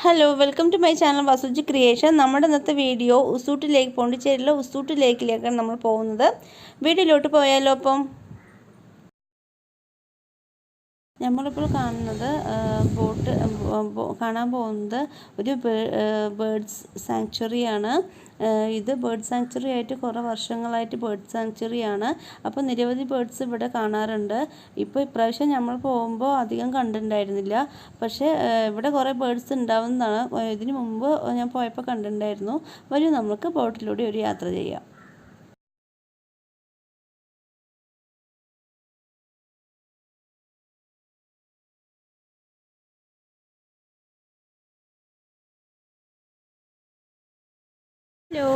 Hello welcome to my channel Vasuj creation. നമ്മുടെ ഇന്നത്തെ video ഉസൂട്ട് ലേക്ക്, പോണ്ടിച്ചേരിയിലെ ഉസൂട്ട് ലേക്കിലേക്കാണ് നമ്മൾ പോകുന്നത്. വീഡിയോയിലോട്ട് പോയാലോ? അപ്പം നമ്മളിപ്പോൾ കാണാൻ പോകുന്നത് ഒരു ബേർഡ്സ് സാങ്ച്വറിയാണ്. ഇത് ബേർഡ് സാങ്ച്വറി ആയിട്ട് കുറേ വർഷങ്ങളായിട്ട് ബേർഡ് സാങ്ച്വറിയാണ്. അപ്പോൾ നിരവധി ബേർഡ്സ് ഇവിടെ കാണാറുണ്ട്. ഇപ്പോൾ ഇപ്രാവശ്യം നമ്മൾ പോകുമ്പോൾ അധികം കണ്ടിട്ടുണ്ടായിരുന്നില്ല. പക്ഷേ ഇവിടെ കുറേ ബേർഡ്സ് ഉണ്ടാവുന്നതാണ്. ഇതിനു മുമ്പ് ഞാൻ പോയപ്പോൾ കണ്ടിട്ടുണ്ടായിരുന്നു. വരൂ, നമുക്ക് ബോട്ടിലൂടെ ഒരു യാത്ര ചെയ്യാം. ഹലോ,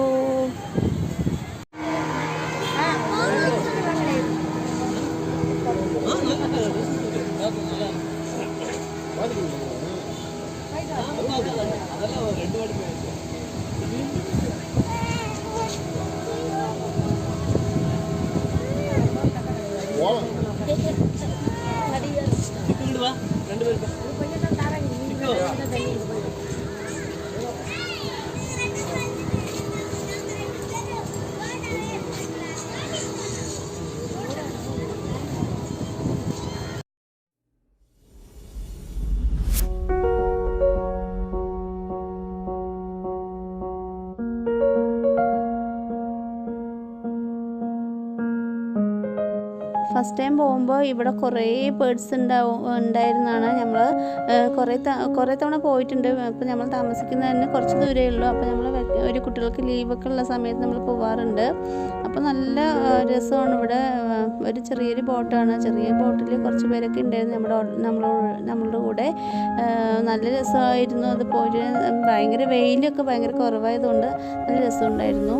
ഫസ്റ്റ് ടൈം പോകുമ്പോൾ ഇവിടെ കുറേ ബേർഡ്സ് ഉണ്ടായിരുന്നതാണ്. നമ്മൾ കുറേ തവണ പോയിട്ടുണ്ട്. അപ്പോൾ നമ്മൾ താമസിക്കുന്നത് തന്നെ കുറച്ച് ദൂരമേ ഉള്ളൂ. അപ്പോൾ നമ്മൾ ഒരു കുട്ടികൾക്ക് ലീവൊക്കെ ഉള്ള സമയത്ത് നമ്മൾ പോവാറുണ്ട്. അപ്പോൾ നല്ല രസമാണ്. ഇവിടെ ഒരു ചെറിയൊരു ബോട്ടാണ്. ചെറിയ ബോട്ടിൽ കുറച്ച് പേരൊക്കെ ഉണ്ടായിരുന്നു നമ്മളുടെ കൂടെ. നല്ല രസമായിരുന്നു. അത് പോയിട്ട് ഭയങ്കര വെയിലൊക്കെ ഭയങ്കര കുറവായതുകൊണ്ട് നല്ല രസമുണ്ടായിരുന്നു.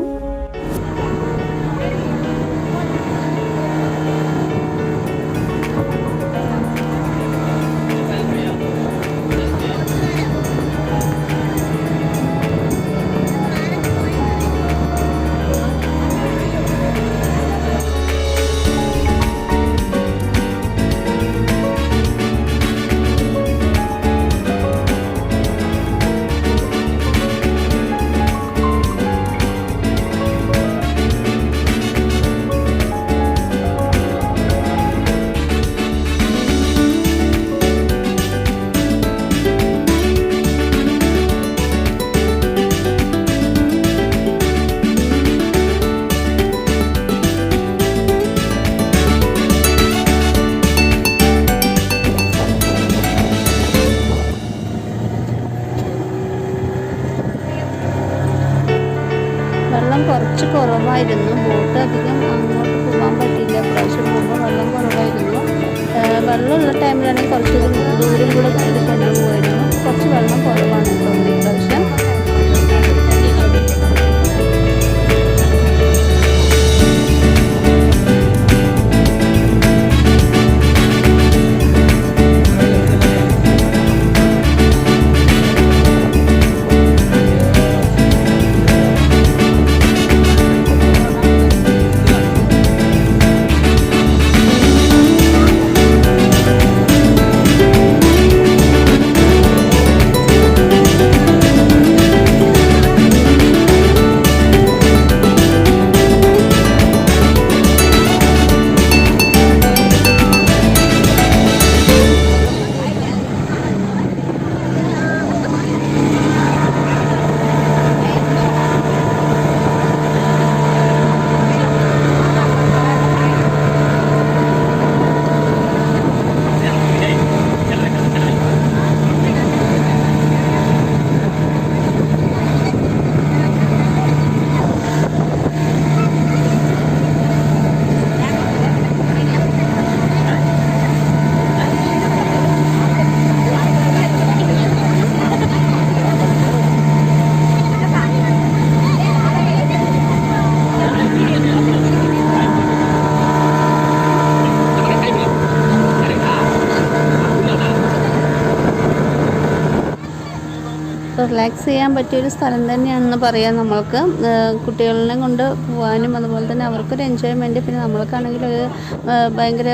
വെള്ളം കുറച്ച് കുറവായിരുന്നു. ബോട്ട് അധികം അങ്ങോട്ട് പോകാൻ പറ്റിയില്ല. പ്രാവശ്യം പോകുമ്പോൾ വെള്ളം കുറവായിരുന്നു. വെള്ളമുള്ള ടൈമിലാണെങ്കിൽ കുറച്ച് ദൂരം കൂടെ കൊണ്ടുപോകുമായിരുന്നു. കുറച്ച് വെള്ളം കുറവാണ് തോന്നി ഇപ്രാവശ്യം. റിലാക്സ് ചെയ്യാൻ പറ്റിയൊരു സ്ഥലം തന്നെയാണെന്ന് പറയാം നമ്മൾക്ക്. കുട്ടികളെ കൊണ്ട് പോകാനും അതുപോലെ തന്നെ അവർക്കൊരു എൻജോയ്മെൻറ്റ്. പിന്നെ നമ്മൾക്കാണെങ്കിൽ ഒരു ഭയങ്കര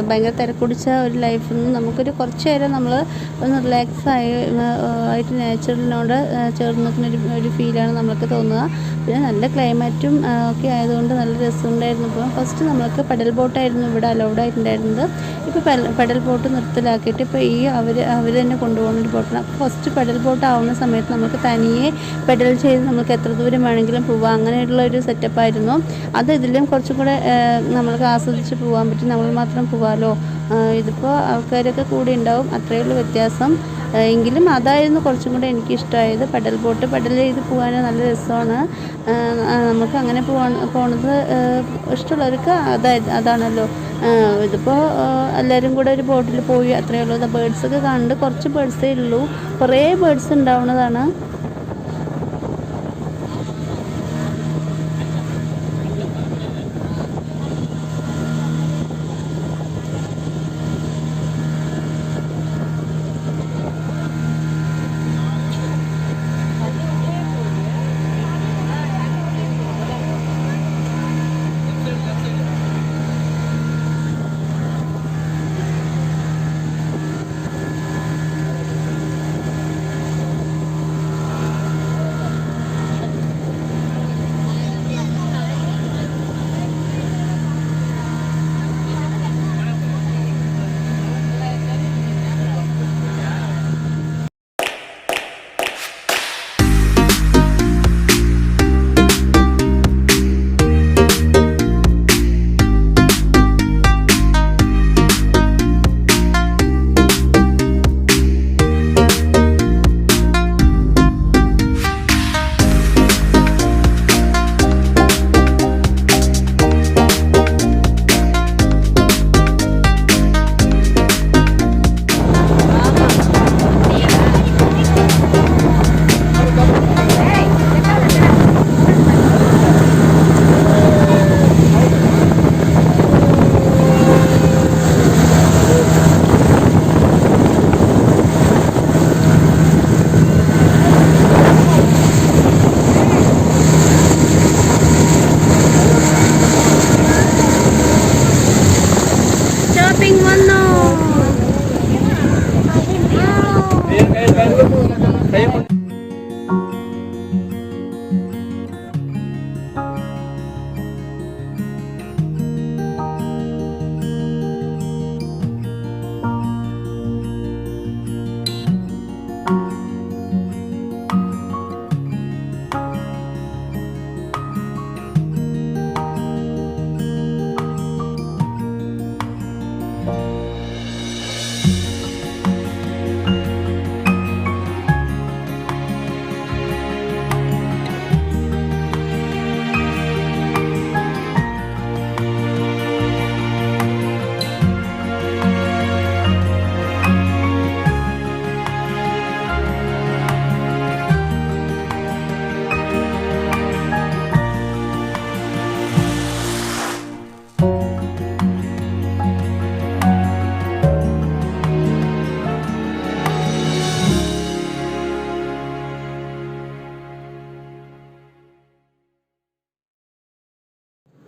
ഭയങ്കര തിരക്കുടിച്ച ഒരു ലൈഫിൽ നിന്ന് നമുക്കൊരു കുറച്ച് നേരം നമ്മൾ ഒന്ന് റിലാക്സ് ആയിട്ട് നേച്ചറിനോട് ചേർന്ന് നിൽക്കുന്ന ഒരു ഫീലാണ് നമ്മൾക്ക് തോന്നുക. പിന്നെ നല്ല ക്ലൈമറ്റും ഒക്കെ ആയതുകൊണ്ട് നല്ല രസമുണ്ടായിരുന്നു. ഇപ്പോൾ ഫസ്റ്റ് നമ്മൾക്ക് പെഡൽ ബോട്ടായിരുന്നു ഇവിടെ അലൗഡ് ആയിട്ടുണ്ടായിരുന്നത്. ഇപ്പോൾ പെഡൽ ബോട്ട് നിർത്തലാക്കിയിട്ട് ഇപ്പോൾ അവർ തന്നെ കൊണ്ടുപോകുന്ന ഒരു ബോട്ടാണ്. അപ്പോൾ ഫസ്റ്റ് പെഡൽ ബോട്ട് ആവുന്ന സമയത്ത് നമുക്ക് തനിയെ പെഡൽ ചെയ്ത് നമുക്ക് എത്ര ദൂരം വേണമെങ്കിലും പോവാം, അങ്ങനെയുള്ള ഒരു സെറ്റപ്പായിരുന്നു. അത് ഇതിലും കുറച്ചും കൂടെ നമ്മൾക്ക് ആസ്വദിച്ച് പോകാൻ പറ്റും, നമ്മൾ മാത്രം പോകാമല്ലോ. ഇതിപ്പോൾ ആൾക്കാരൊക്കെ കൂടി ഉണ്ടാവും, അത്രയേ ഉള്ളൂ വ്യത്യാസം. എങ്കിലും അതായിരുന്നു കുറച്ചും കൂടെ എനിക്കിഷ്ടമായത്. പെഡൽ ബോട്ട് പെഡൽ ചെയ്ത് പോകാൻ നല്ല രസമാണ്. നമുക്ക് അങ്ങനെ പോണത് ഇഷ്ടമുള്ളവർക്ക് അതാണല്ലോ. ഇതിപ്പോൾ എല്ലാവരും കൂടെ ഒരു ബോട്ടിൽ പോയി അത്രയേ ഉള്ളൂ. ബേഡ്സൊക്കെ കണ്ട് കുറച്ച് ബേഡ്സേ ഉള്ളൂ, കുറേ ബേഡ്സ് ഉണ്ടാവുന്നതാണ്.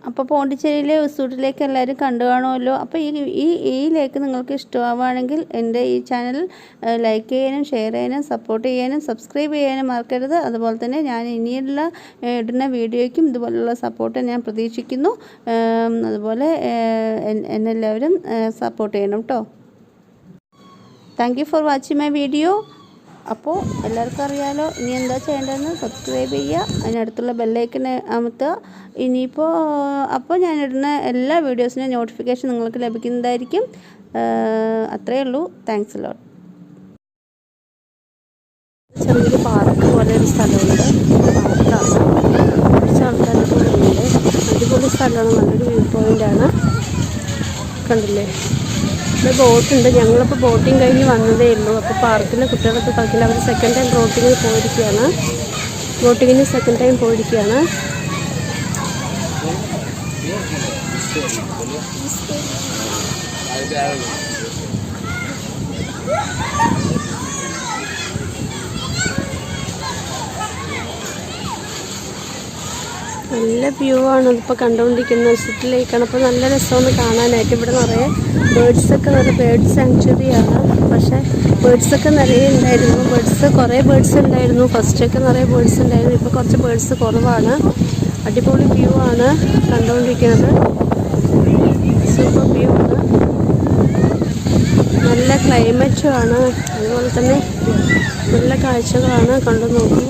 അപ്പോൾ പോണ്ടിച്ചേരിയിലെ ഒസൂഡിലേക്ക് എല്ലാവരും കണ്ടു കാണുമല്ലോ. അപ്പോൾ ഈ ലേക്ക് നിങ്ങൾക്ക് ഇഷ്ടമാവുകയാണെങ്കിൽ എൻ്റെ ഈ ചാനൽ ലൈക്ക് ചെയ്യാനും ഷെയർ ചെയ്യാനും സപ്പോർട്ട് ചെയ്യാനും സബ്സ്ക്രൈബ് ചെയ്യാനും മറക്കരുത്. അതുപോലെ തന്നെ ഞാൻ ഇനിയുള്ള ഇടുന്ന വീഡിയോയ്ക്കും ഇതുപോലുള്ള സപ്പോർട്ട് ഞാൻ പ്രതീക്ഷിക്കുന്നു. അതുപോലെ എന്നെല്ലാവരും സപ്പോർട്ട് ചെയ്യണം കേട്ടോ. Thank you for watching my video. അപ്പോൾ എല്ലാവർക്കും അറിയാമല്ലോ, ഇനി എന്താ ചെയ്യേണ്ടതെന്ന് സബ്സ്ക്രൈബ് ചെയ്യുക, അതിനടുത്തുള്ള ബെല്ലൈക്കനെ അമർത്തുക. അപ്പോൾ ഞാനിടുന്ന എല്ലാ വീഡിയോസിനും നോട്ടിഫിക്കേഷൻ നിങ്ങൾക്ക് ലഭിക്കുന്നതായിരിക്കും. അത്രയേ ഉള്ളൂ. Thanks a lot. ചെറിയൊരു പാർക്ക് പോലെ ഒരു സ്ഥലമുണ്ട്, പാർക്കാണ്. കുറച്ച് ആൾക്കാരൊക്കെ ഉണ്ട്. അടിപൊളി സ്ഥലമാണ്, നല്ലൊരു വ്യൂ പോയിൻ്റാണ്. കണ്ടില്ലേ, ഇവിടെ ബോട്ടുണ്ട്. ഞങ്ങളിപ്പോൾ ബോട്ടിങ് കഴിഞ്ഞ് വന്നതേ ഉള്ളൂ. അപ്പോൾ പാർക്കിൽ കുട്ടികളൊക്കെ കളിക്കില്ല. അവർ സെക്കൻഡ് ടൈം ബോട്ടിങ്ങിന് പോയിരിക്കുകയാണ്. സെക്കൻഡ് ടൈം പോയിരിക്കുകയാണ്. നല്ല വ്യൂ ആണ് ഇപ്പോൾ കണ്ടുകൊണ്ടിരിക്കുന്നത്. സിറ്റിലേക്കാണ്. അപ്പോൾ നല്ല രസമാണ് കാണാനായിട്ട്. ഇവിടെ നിറയെ ബേഡ്സൊക്കെ, നല്ല ബേർഡ് സാങ്ച്വറിയാണ്. പക്ഷേ ബേഡ്സൊക്കെ നിറയെ ഉണ്ടായിരുന്നു. കുറേ ബേഡ്സ് ഉണ്ടായിരുന്നു. ഫസ്റ്റൊക്കെ നിറയെ ബേഡ്സ് ഉണ്ടായിരുന്നു. ഇപ്പോൾ കുറച്ച് ബേഡ്സ് കുറവാണ്. അടിപൊളി വ്യൂ ആണ് കണ്ടുകൊണ്ടിരിക്കുന്നത്. സൂപ്പർ വ്യൂ ആണ്. നല്ല ക്ലൈമറ്റും ആണ്. അതുപോലെ തന്നെ നല്ല കാഴ്ചകളാണ്. കണ്ടു നോക്കൂ.